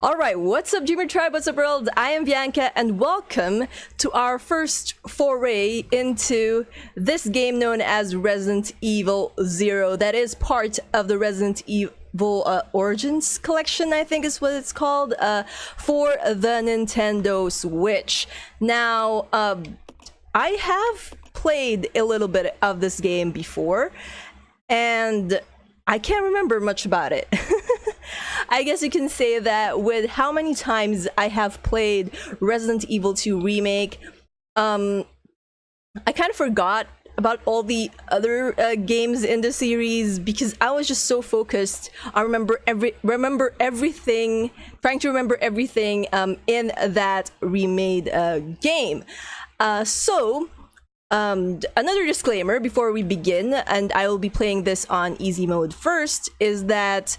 Alright, what's up Dreamer Tribe, what's up world? I am Bianca and welcome to our first foray into this game known as Resident Evil 0 that is part of the Resident Evil Origins collection, I think is what it's called, for the Nintendo Switch. Now, I have played a little bit of this game before and I can't remember much about it. I guess you can say that with how many times I have played Resident Evil 2 Remake, I kind of forgot about all the other games in the series because I was just so focused on trying to remember everything in that remade game. Another disclaimer before we begin, and I will be playing this on easy mode first, is that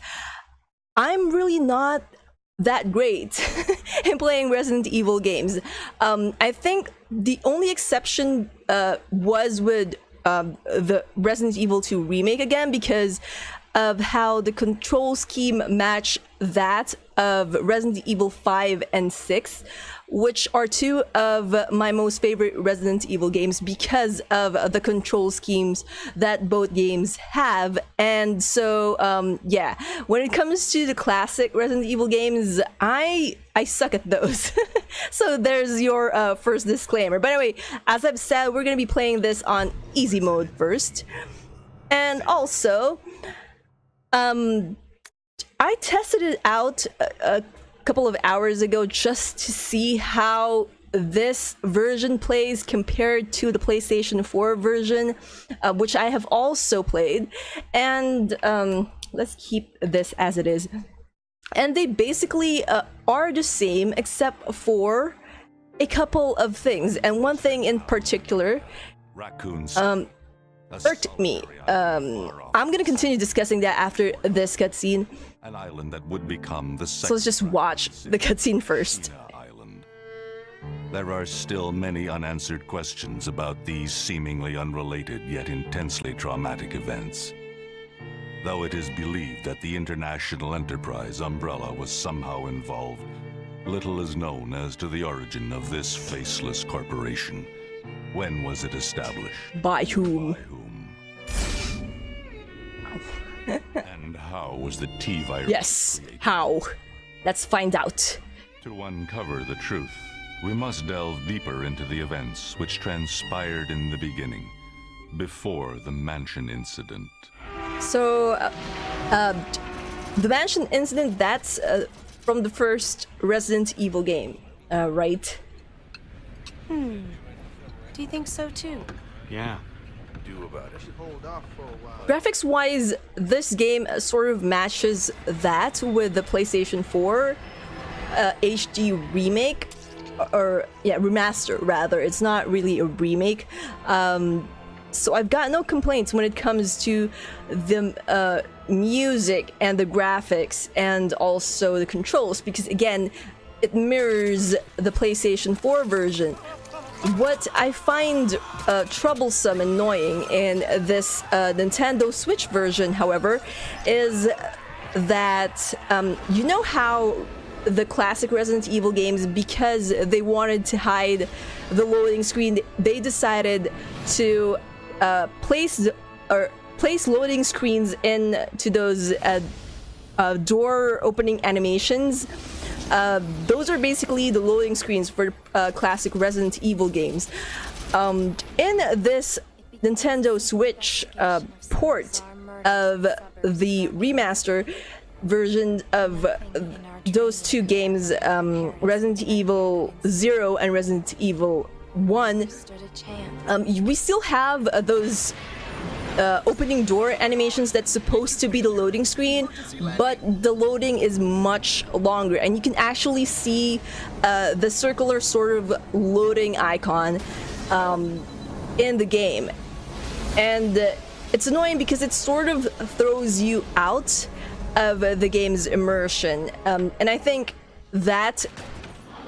I'm really not that great in playing Resident Evil games. I think the only exception was with the Resident Evil 2 Remake again, because of how the control scheme match that of Resident Evil 5 and 6, which are two of my most favorite Resident Evil games because of the control schemes that both games have. And so yeah, when it comes to the classic Resident Evil games, I suck at those. So there's your first disclaimer. But anyway, as I've said, we're gonna be playing this on easy mode first. And also I tested it out a couple of hours ago just to see how this version plays compared to the PlayStation 4 version, which I have also played. And let's keep this as it is. And they basically are the same except for a couple of things. And one thing in particular irked me. I'm gonna continue discussing that after this cutscene. An island that would become the so let's just watch the cutscene first. Island. There are still many unanswered questions about these seemingly unrelated yet intensely traumatic events. Though it is believed that the international enterprise umbrella was somehow involved, little is known as to the origin of this faceless corporation. When was it established? By whom? And how was the T-virus Yes, created? how? Let's find out. To uncover the truth, we must delve deeper into the events which transpired in the beginning, before the mansion incident. So, the mansion incident, that's from the first Resident Evil game, right? Do you think so too? Yeah. Graphics-wise, this game sort of matches that with the PlayStation 4 HD remake, or yeah, remaster rather. It's not really a remake. So I've got no complaints when it comes to the music and the graphics and also the controls, because again, it mirrors the PlayStation 4 version. What I find troublesome and annoying in this Nintendo Switch version, however, is that you know how the classic Resident Evil games, because they wanted to hide the loading screen, they decided to place loading screens into those door opening animations. Those are basically the loading screens for classic Resident Evil games. In this Nintendo Switch port of the remaster version of those two games, Resident Evil 0 and Resident Evil 1, we still have those opening door animations that's supposed to be the loading screen, but the loading is much longer, and you can actually see the circular sort of loading icon in the game. And it's annoying because it sort of throws you out of the game's immersion, and I think that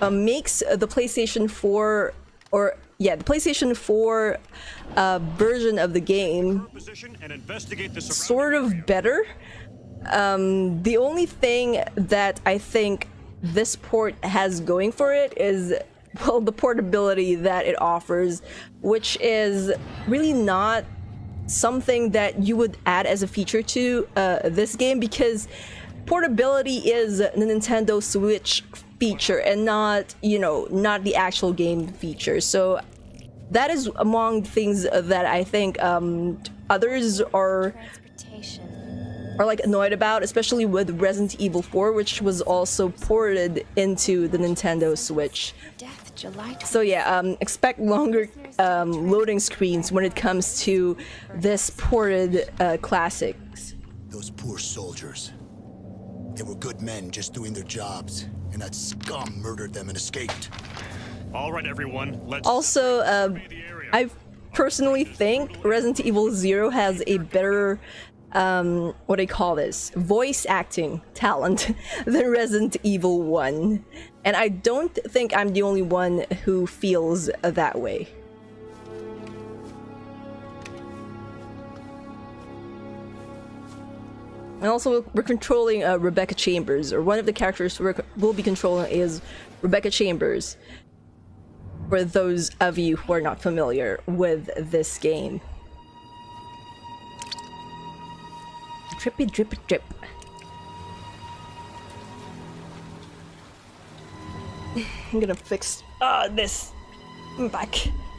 makes the PlayStation 4, or yeah, the PlayStation 4 version of the game sort of better. The only thing that I think this port has going for it is, well, the portability that it offers, which is really not something that you would add as a feature to this game, because portability is the Nintendo Switch feature and not, you know, not the actual game feature. So that is among the things that I think others are like annoyed about, especially with Resident Evil 4, which was also ported into the Nintendo Switch. So yeah, expect longer loading screens when it comes to this ported classics. Those poor soldiers. They were good men just doing their jobs, and that scum murdered them and escaped. All right, everyone, let's... Also, I personally think Resident Evil 0 has a better what do you call this, voice acting talent than Resident Evil 1, and I don't think I'm the only one who feels that way. And also, we're controlling Rebecca Chambers, or one of the characters we'll be controlling is Rebecca Chambers, for those of you who are not familiar with this game. Drippy, drippy, drip. I'm gonna fix this. I'm back.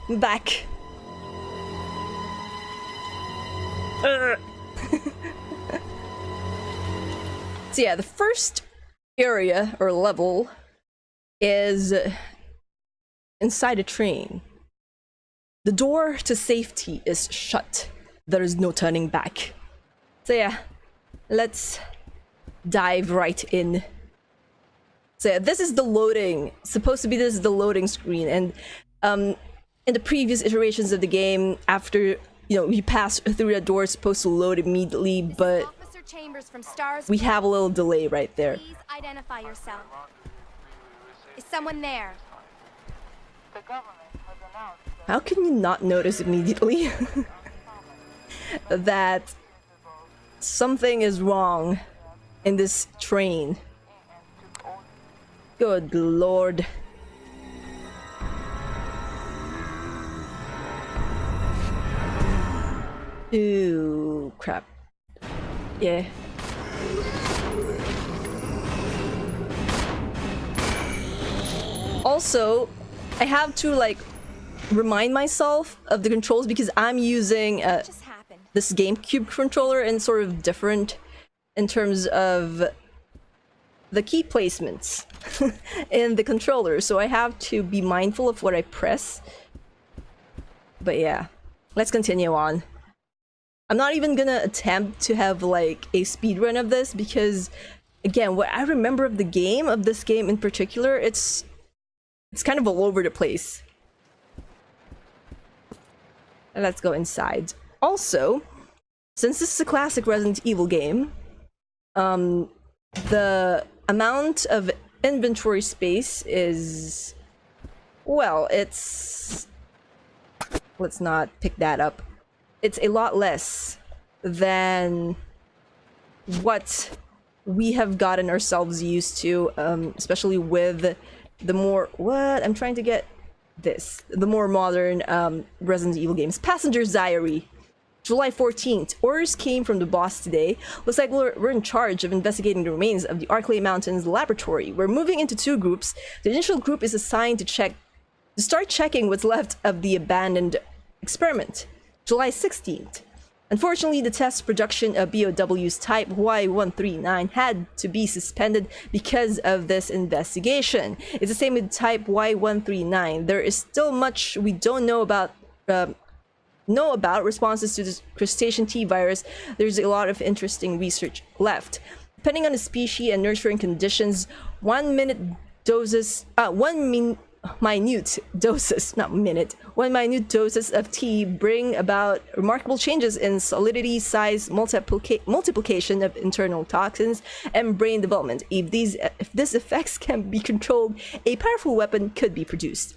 I'm back. So yeah, the first area or level is inside a train. The door to safety is shut. There is no turning back. So yeah, let's dive right in. So yeah, this is the loading, supposed to be this is the loading screen, and in the previous iterations of the game, after, you know, you pass through that door, it's supposed to load immediately, but Officer Chambers from Stars. we have a little delay right there. Please identify yourself. Is someone there? How can you not notice immediately that something is wrong in this train? Good lord. Ooh, crap. Yeah. Also, I have to like remind myself of the controls because I'm using Just happened. this GameCube controller and sort of different in terms of the key placements in the controller, so I have to be mindful of what I press. But yeah, let's continue on. I'm not even gonna attempt to have like a speedrun of this because, again, what I remember of the game, of this game in particular, it's kind of all over the place. Let's go inside. Also, since this is a classic Resident Evil game, the amount of inventory space is, well, it's, let's not pick that up. It's a lot less than what we have gotten ourselves used to, especially with the more, what? I'm trying to get this. The more modern Resident Evil games. Passenger's Diary. July 14th. Orders came from the boss today. Looks like we're in charge of investigating the remains of the Arklay Mountains laboratory. We're moving into two groups. The initial group is assigned to start checking what's left of the abandoned experiment. July 16th. Unfortunately, the test production of BOW's Type Y139 had to be suspended because of this investigation. It's the same with Type Y139. There is still much we don't know about responses to the crustacean T virus. There's a lot of interesting research left. Depending on the species and nurturing conditions, 1 minute doses of T bring about remarkable changes in solidity, size, multiplication of internal toxins, and brain development. If these effects can be controlled, a powerful weapon could be produced.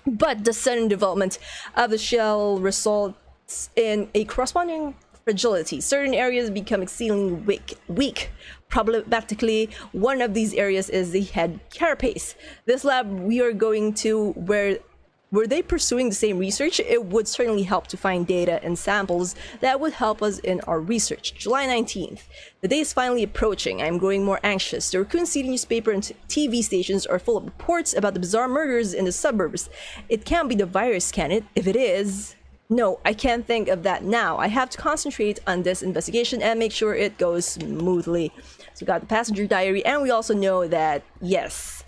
But the sudden development of the shell results in a corresponding fragility. Certain areas become exceedingly weak. Problematically, one of these areas is the head carapace. This lab we are going to, where were they pursuing the same research? It would certainly help to find data and samples that would help us in our research. July 19th. The day is finally approaching. I'm growing more anxious. The Raccoon City newspaper and TV stations are full of reports about the bizarre murders in the suburbs. It can't be the virus, can it? If it is... No, I can't think of that now. I have to concentrate on this investigation and make sure it goes smoothly. So we got the passenger diary, and we also know that, yes,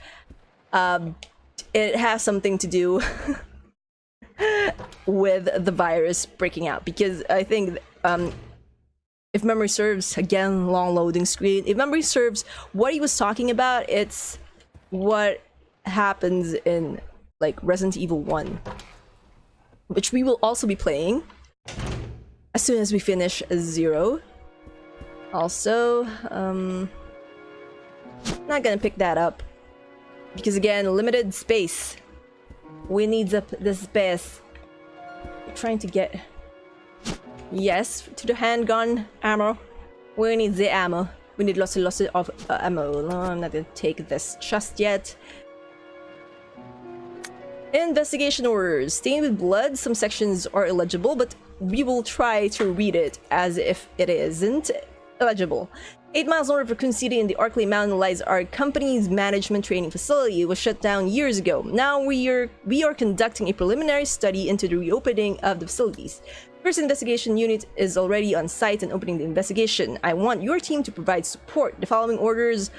it has something to do with the virus breaking out. Because I think, if memory serves, again, long loading screen, if memory serves, what he was talking about, it's what happens in, like, Resident Evil 1. Which we will also be playing as soon as we finish 0. Also, not gonna pick that up because again, limited space. We need the space. I'm trying to get, yes, to the handgun ammo. We need the ammo. We need lots of ammo. No, I'm not gonna take this just yet. Investigation orders. Stained with blood, some sections are illegible, but we will try to read it as if it isn't illegible. 8 miles north of Raccoon City in the Arklay Mountain lies our company's management training facility. It was shut down years ago. Now we are conducting a preliminary study into the reopening of the facilities. First investigation unit is already on site and opening the investigation. I want your team to provide support. The following orders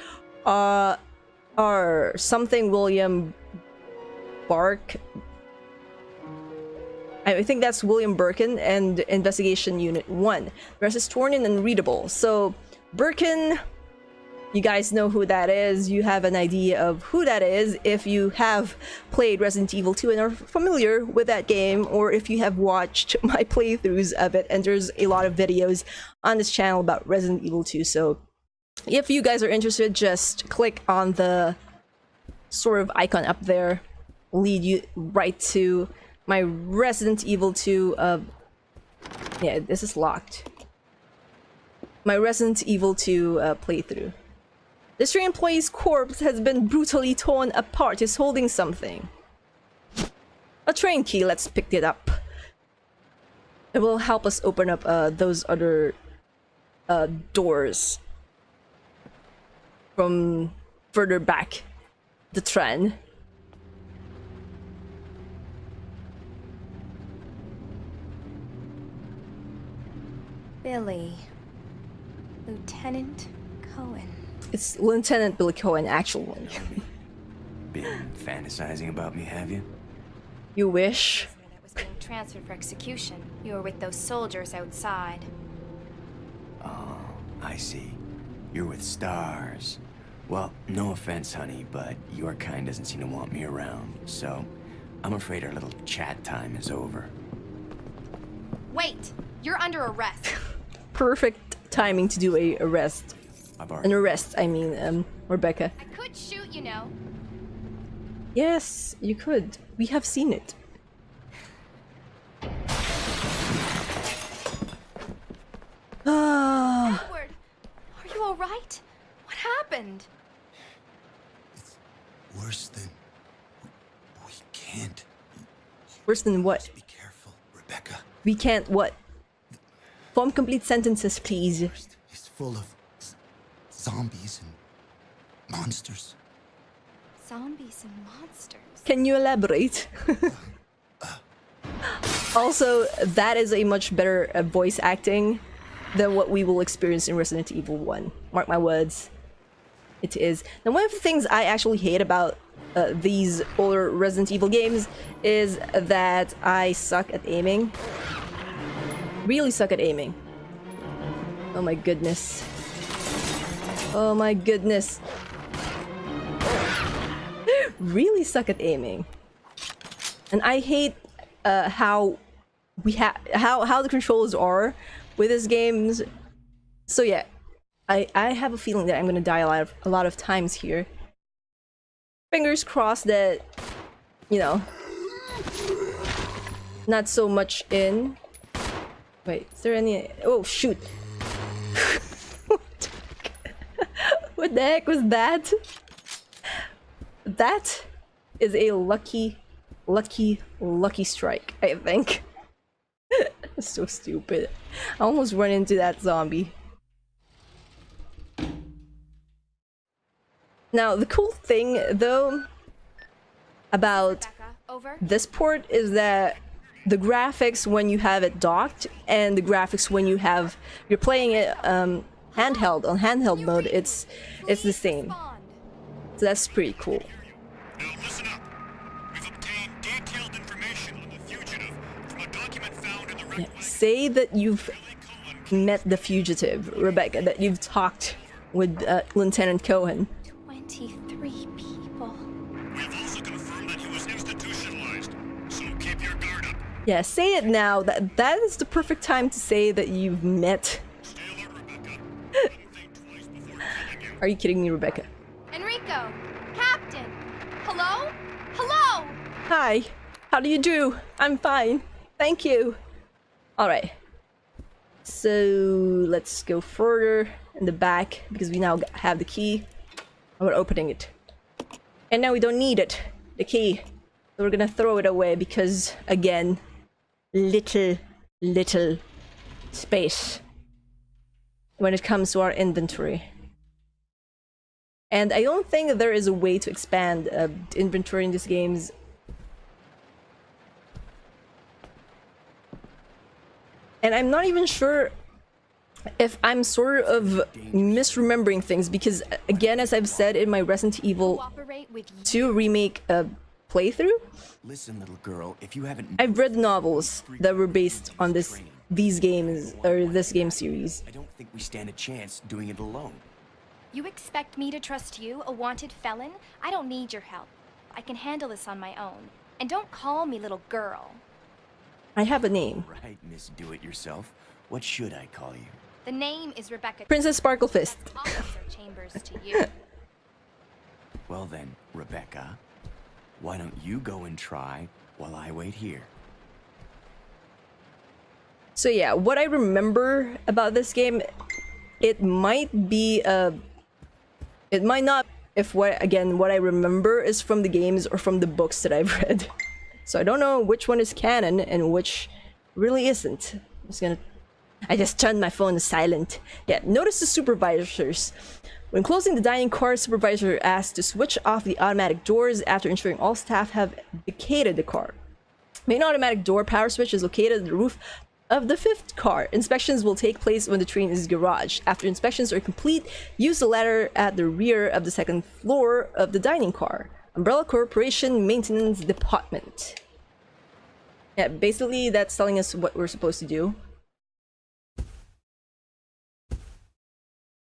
are something William Bark. I think that's William Birkin and Investigation Unit 1. The rest is torn and unreadable. So, Birkin, you guys know who that is. You have an idea of who that is if you have played Resident Evil 2 and are familiar with that game, or if you have watched my playthroughs of it. And there's a lot of videos on this channel about Resident Evil 2. So, if you guys are interested, just click on the sort of icon up there. Lead you right to my Resident Evil 2 yeah, this is locked. My Resident Evil 2 playthrough. The stray employee's corpse has been brutally torn apart. He's holding something. A train key, let's pick it up. It will help us open up those other doors from further back the train. Billy. Lieutenant Cohen. It's Lieutenant Billy Cohen, actual one. Been fantasizing about me, have you? You wish. That was being transferred for execution. You were with those soldiers outside. Oh, I see. You're with stars. Well, no offense, honey, but your kind doesn't seem to want me around, so I'm afraid our little chat time is over. Wait! You're under arrest. Perfect timing to do a arrest. An arrest, I mean, Rebecca. I could shoot, you know. Yes, you could. We have seen it. Edward, are you all right? What happened? It's worse than... We can't... Worse than what? Be careful, Rebecca. We can't what? Form complete sentences, please. It's full of zombies and monsters. Zombies and monsters. Can you elaborate? Also, that is a much better voice acting than what we will experience in Resident Evil 1. Mark my words. It is. Now, one of the things I actually hate about these older Resident Evil games is that I suck at aiming. Really suck at aiming. Oh my goodness. Oh my goodness. Really suck at aiming. And I hate how the controls are with these games. So yeah, I have a feeling that I'm gonna die a lot of times here. Fingers crossed that, you know, not so much in Wait, is there any... Oh, shoot. What the heck was that? That is a lucky strike, I think. So stupid. I almost run into that zombie. Now, the cool thing, though, about Rebecca, over. this port is that the graphics when you have it docked and the graphics when you're playing it handheld on handheld mode, it's the same. Respond. So that's pretty cool. Now listen up. We've obtained detailed information on the fugitive from a document found in the Red Wagon. Say that you've Billy Cohen. met the fugitive, Rebecca, that you've talked with Lieutenant Cohen. 23 people. We've also confirmed that he was institutionalized, so keep your guard up. Yeah, say it now. That is the perfect time to say that you've met. Stay alert, Rebecca. Don't think twice before killing you. Are you kidding me, Rebecca? Enrico! Captain! Hello? Hello! Hi. How do you do? I'm fine. Thank you. Alright. So let's go further in the back because we now have the key. And we're opening it. And now we don't need it. The key. So we're gonna throw it away because, again, little space when it comes to our inventory. And I don't think that there is a way to expand inventory in these games. And I'm not even sure if I'm sort of misremembering things because, again, as I've said in my Resident Evil Cooperate with you. 2 remake playthrough, Listen, little girl, if you haven't... I've read novels that were based on these games or this game series. I don't think we stand a chance doing it alone. You expect me to trust you, a wanted felon? I don't need your help. I can handle this on my own. And don't call me little girl. I have a name. Right, Miss Do-It-Yourself. What should I call you? The name is Rebecca. Princess Sparklefist. Officer Chambers to you. Well then, Rebecca, why don't you go and try while I wait here? So yeah, what I remember about this game, it might be it might not if what I remember is from the games or from the books that I've read. So I don't know which one is canon and which really isn't. I just turned my phone to silent. Yeah, notice the supervisors. When closing the dining car, supervisor asked to switch off the automatic doors after ensuring all staff have vacated the car. Main automatic door power switch is located on the roof of the 5th car. Inspections will take place when the train is garaged. After inspections are complete, use the ladder at the rear of the 2nd floor of the dining car. Umbrella Corporation Maintenance Department. Yeah, basically that's telling us what we're supposed to do.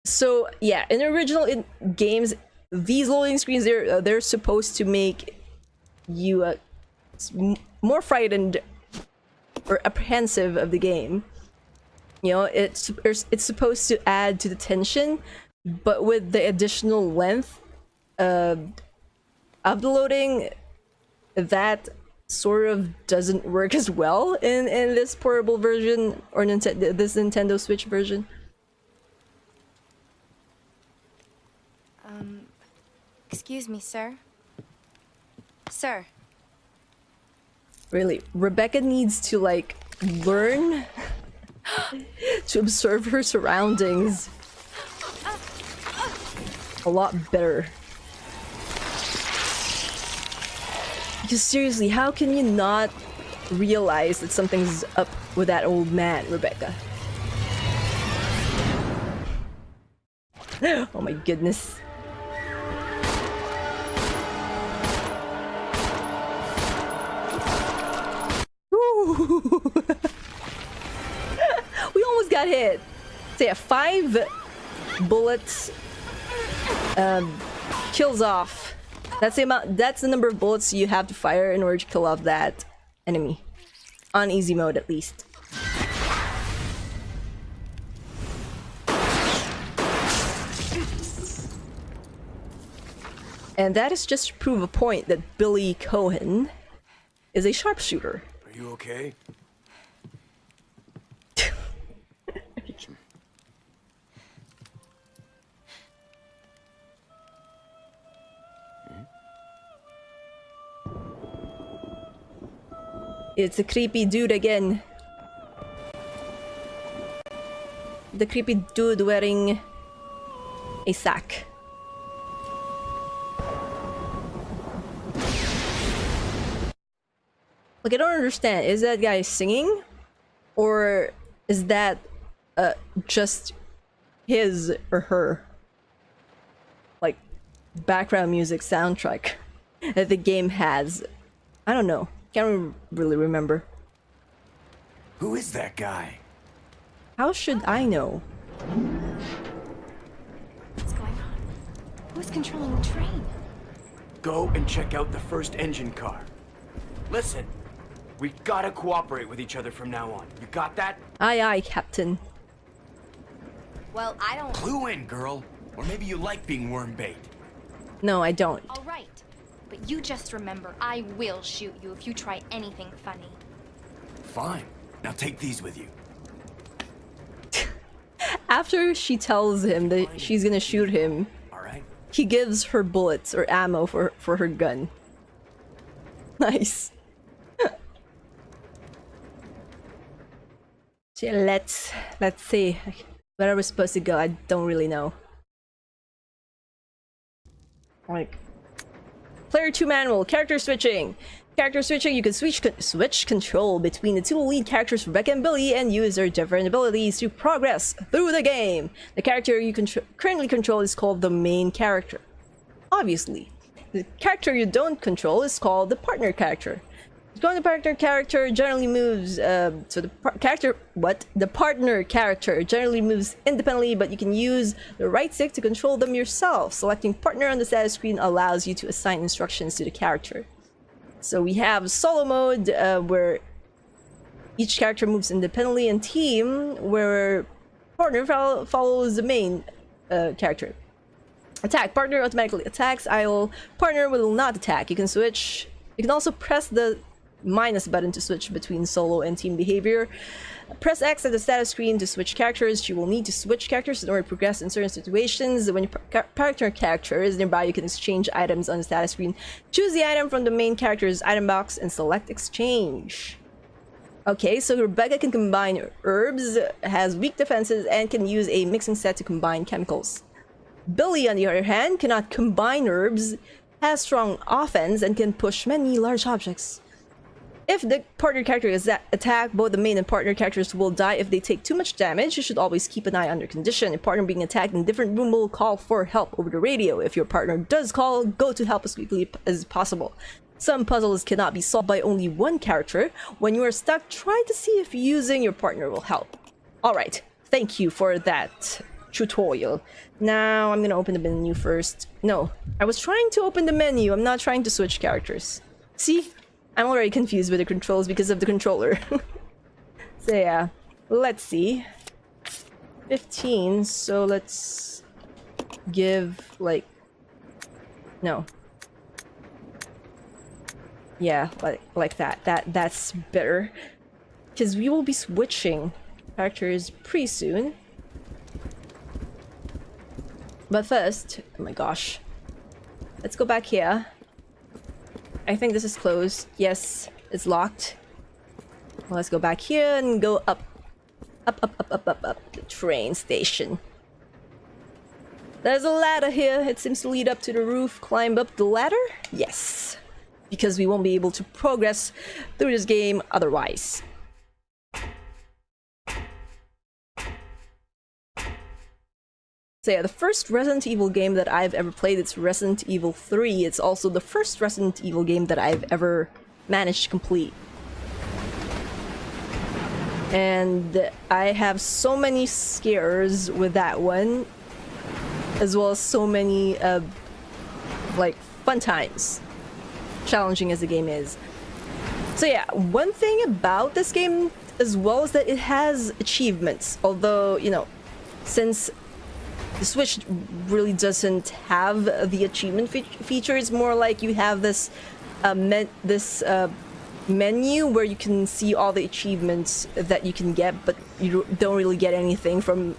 So yeah, in the original games, these loading screens, they're supposed to make you more frightened or apprehensive of the game. You know, it's supposed to add to the tension, but with the additional length of the loading, that sort of doesn't work as well in this portable version or this Nintendo Switch version. Excuse me, sir. Sir. Really, Rebecca needs to like learn to observe her surroundings a lot better. Because seriously, how can you not realize that something's up with that old man, Rebecca? Oh my goodness. We almost got hit. So yeah, 5 bullets kills off. That's the number of bullets you have to fire in order to kill off that enemy. On easy mode at least. And that is just to prove a point that Billy Cohen is a sharpshooter. Are you okay? It's a creepy dude again. The creepy dude wearing a sack. Like, I don't understand. Is that guy singing? Or is that just his or her, like, background music soundtrack that the game has? I don't know. Can't really remember. Who is that guy? How should I know? What's going on? Who's controlling the train? Go and check out the first engine car. Listen, we gotta cooperate with each other from now on. You got that? Aye, aye, Captain. Well, I don't... Clue in, girl. Or maybe you like being worm bait. No, I don't. All right. But you just remember, I will shoot you if you try anything funny. Fine. Now take these with you. After she tells him that she's gonna shoot him, Alright? he gives her bullets or ammo for her gun. Nice. So let's see. Where are we supposed to go? I don't really know. Like, player 2 manual, character switching. Character switching, you can switch control between the two lead characters, Rebecca and Billy, and use their different abilities to progress through the game. The character you currently control is called the main character. Obviously. The character you don't control is called the partner character. The partner character generally moves, the partner character generally moves independently, but you can use the right stick to control them yourself. Selecting partner on the status screen allows you to assign instructions to the character. So we have solo mode, where each character moves independently, and team, where partner follows the main character. Attack. Partner automatically attacks. Idle. Partner will not attack. You can switch. You can also press the minus button to switch between solo and team behavior. Press X at the status screen to switch characters. You will need to switch characters in order to progress in certain situations. When your partner character is nearby, you can exchange items on the status screen. Choose the item from the main character's item box and select exchange. Okay, so Rebecca can combine herbs, has weak defenses, and can use a mixing set to combine chemicals. Billy, on the other hand, cannot combine herbs, has strong offense, and can push many large objects. If the partner character is attacked, both the main and partner characters will die if they take too much damage. You should always keep an eye on their condition. A partner being attacked in a different room will call for help over the radio. If your partner does call, go to help as quickly as possible. Some puzzles cannot be solved by only one character. When you are stuck, try to see if using your partner will help. Alright, thank you for that tutorial. Now I'm gonna open the menu first. No, I was trying to open the menu. I'm not trying to switch characters. See? I'm already confused with the controls because of the controller. So yeah, let's see. 15, so let's give, like... No. Yeah, like that. That's better. Because we will be switching characters pretty soon. But first, oh my gosh. Let's go back here. I think this is closed. Yes, it's locked. Well, let's go back here and go up. Up. The train station. There's a ladder here. It seems to lead up to the roof. Climb up the ladder? Yes. Because we won't be able to progress through this game otherwise. So yeah, the first Resident Evil game that I've ever played, it's Resident Evil 3. It's also the first Resident Evil game that I've ever managed to complete. And I have so many scares with that one, as well as so many, like, fun times. Challenging as the game is. So yeah, one thing about this game as well is that it has achievements. Although, you know, since the Switch really doesn't have the achievement feature, it's more like you have this menu where you can see all the achievements that you can get, but you don't really get anything from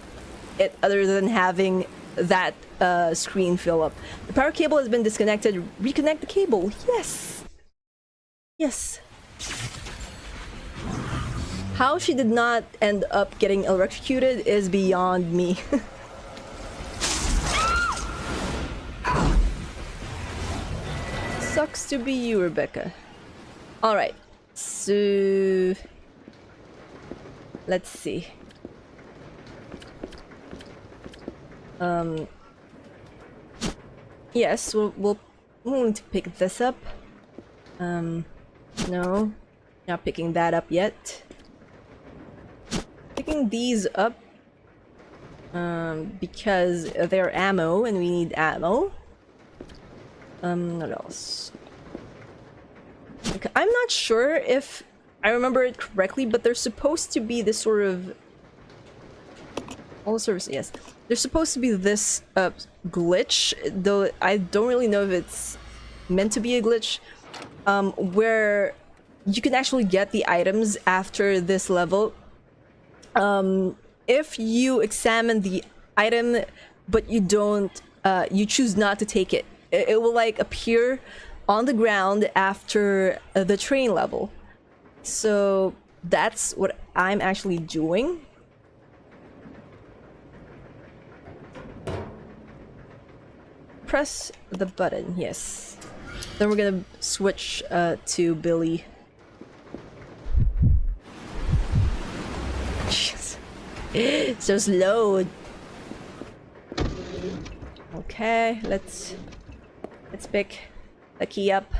it other than having that screen fill up. The power cable has been disconnected. Reconnect the cable. Yes. Yes. How she did not end up getting electrocuted is beyond me. Sucks to be you, Rebecca. Alright, so... let's see. Yes, we'll need to pick this up. No, not picking that up yet. Picking these up because they're ammo and we need ammo. What else? Okay, I'm not sure if I remember it correctly, but there's supposed to be this sort of... all the service, yes. There's supposed to be this glitch, though I don't really know if it's meant to be a glitch, where you can actually get the items after this level. If you examine the item, but you don't, you choose not to take it, it will like appear on the ground after the train level. So that's what I'm actually doing. Press the button, yes. Then we're gonna switch to Billy. So slow. Okay, let's pick the key up.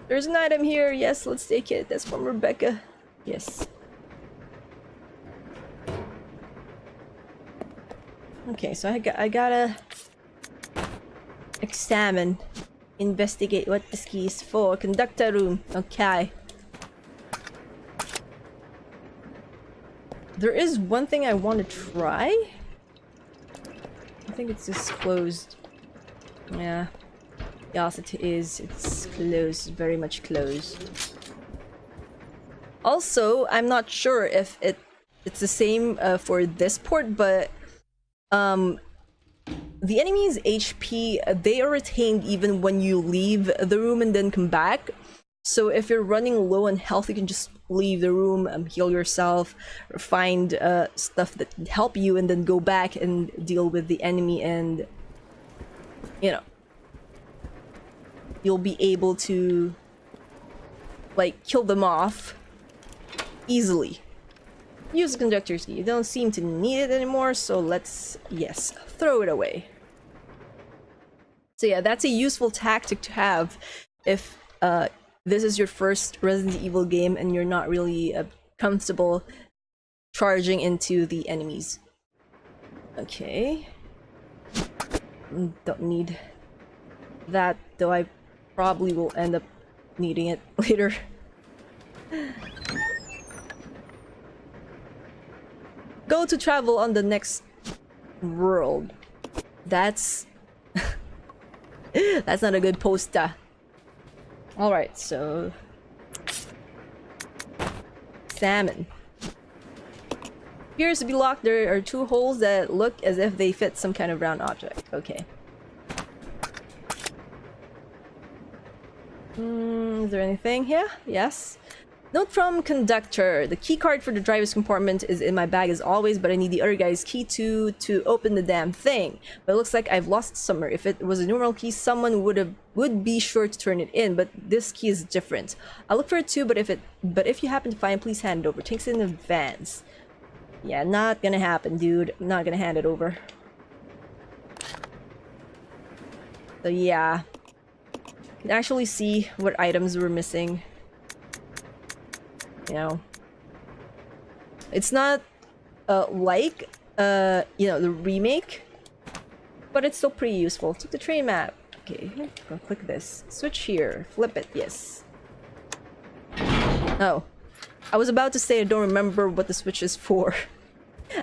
There's an item here. Yes, let's take it. That's from Rebecca. Yes. Okay, so I gotta examine, investigate what this key is for. Conductor room. Okay. There is one thing I want to try. I think it's just closed. Yeah. Yes, it is. It's closed. Very much closed. Also, I'm not sure if it's the same for this port, but the enemy's HP, they are retained even when you leave the room and then come back. So if you're running low on health, you can just leave the room, heal yourself, or find stuff that can help you, and then go back and deal with the enemy, and you know, you'll be able to like kill them off easily. Use the conductor's key. You don't seem to need it anymore, so let's, yes, throw it away. So yeah, that's a useful tactic to have if this is your first Resident Evil game and you're not really comfortable charging into the enemies. Okay. Don't need that, though I probably will end up needing it later. Go to travel on the next world. That's... that's not a good poster. Alright, so... Salmon. Appears to be locked. There are two holes that look as if they fit some kind of round object. Okay. Is there anything here? Yes. Note from conductor. The key card for the driver's compartment is in my bag as always, but I need the other guy's key to open the damn thing. But it looks like I've lost somewhere. If it was a normal key, someone would be sure to turn it in, but this key is different. I'll look for it too, but if you happen to find it, please hand it over. Takes it in advance. Yeah, not gonna happen, dude. I'm not gonna hand it over. So yeah. You can actually see what items were missing. You know, it's not like you know, the remake, but it's still pretty useful. Took the train map. Okay, go click this. Switch here. Flip it. Yes. Oh, I was about to say I don't remember what the switch is for.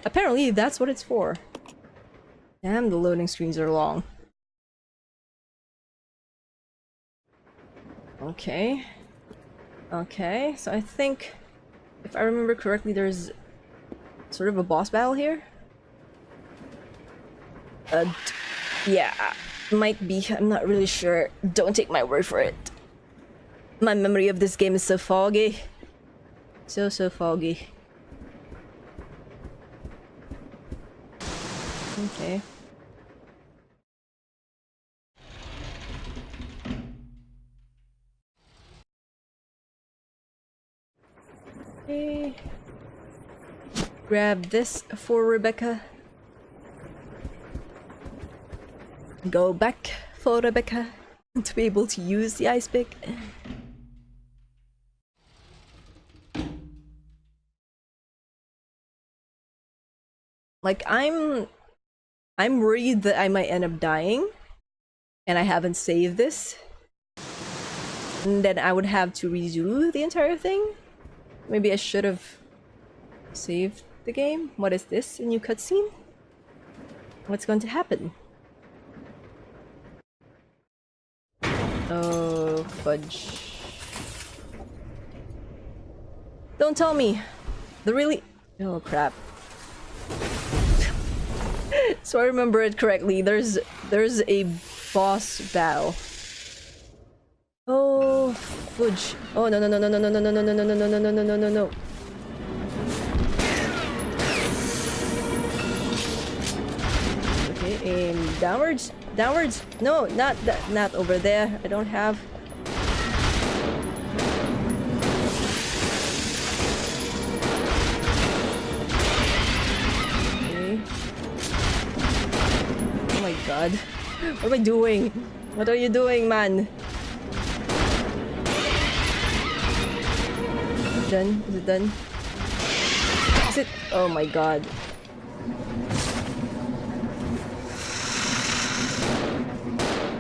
Apparently, that's what it's for. Damn, the loading screens are long. Okay. Okay, so I think, if I remember correctly, there's sort of a boss battle here? Yeah, might be. I'm not really sure. Don't take my word for it. My memory of this game is so foggy. So foggy. Okay. Okay. Grab this for Rebecca. Go back for Rebecca to be able to use the ice pick. Like I'm worried that I might end up dying and I haven't saved this. And then I would have to redo the entire thing. Maybe I should have saved the game. What is this? A new cutscene? What's going to happen? Oh, fudge. Don't tell me. The really... Oh, crap. So I remember it correctly. There's a boss battle. Oh, fudge. Oh, no, no, no, no, no, no, no, no, no, no, no, no, no, no, no, no, no, no. Okay, aim downwards. Downwards. No, not that. Not over there. I don't have. Okay. Oh my god. What am I doing? What are you doing, man? Done? Is it done? Is it? Oh my god.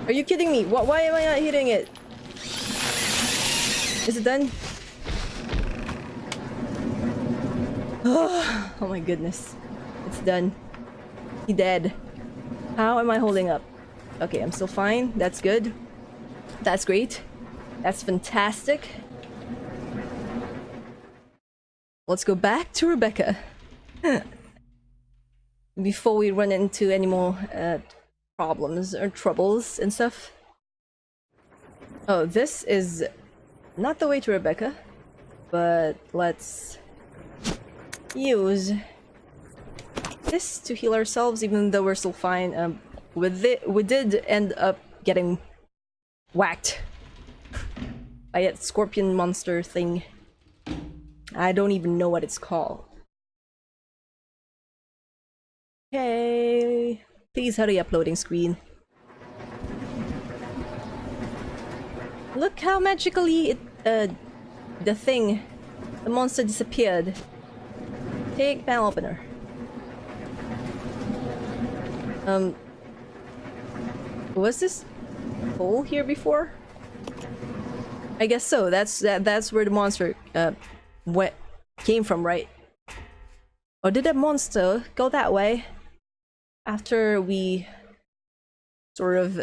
Are you kidding me? Why am I not hitting it? Is it done? Oh my goodness. It's done. He dead. How am I holding up? Okay, I'm still fine. That's good. That's great. That's fantastic. Let's go back to Rebecca. Before we run into any more problems or troubles and stuff. Oh, this is not the way to Rebecca, but let's use this to heal ourselves, even though we're still fine. We did end up getting whacked by that scorpion monster thing. I don't even know what it's called. Okay. Please hurry up, loading screen. Look how magically it, the monster disappeared. Take panel opener. Was this hole here before? I guess so. That's where the monster came from, right? Or did that monster go that way after we sort of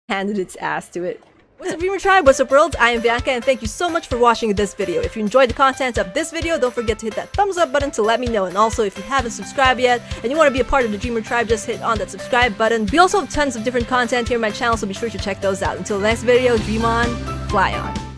handed its ass to it? What's up, Dreamer Tribe? What's up, world? I am Bianca, and thank you so much for watching this video. If you enjoyed the content of this video, don't forget to hit that thumbs up button to let me know. And also, if you haven't subscribed yet and you want to be a part of the Dreamer Tribe, just hit on that subscribe button. We also have tons of different content here on my channel, so be sure to check those out. Until the next video, dream on, fly on.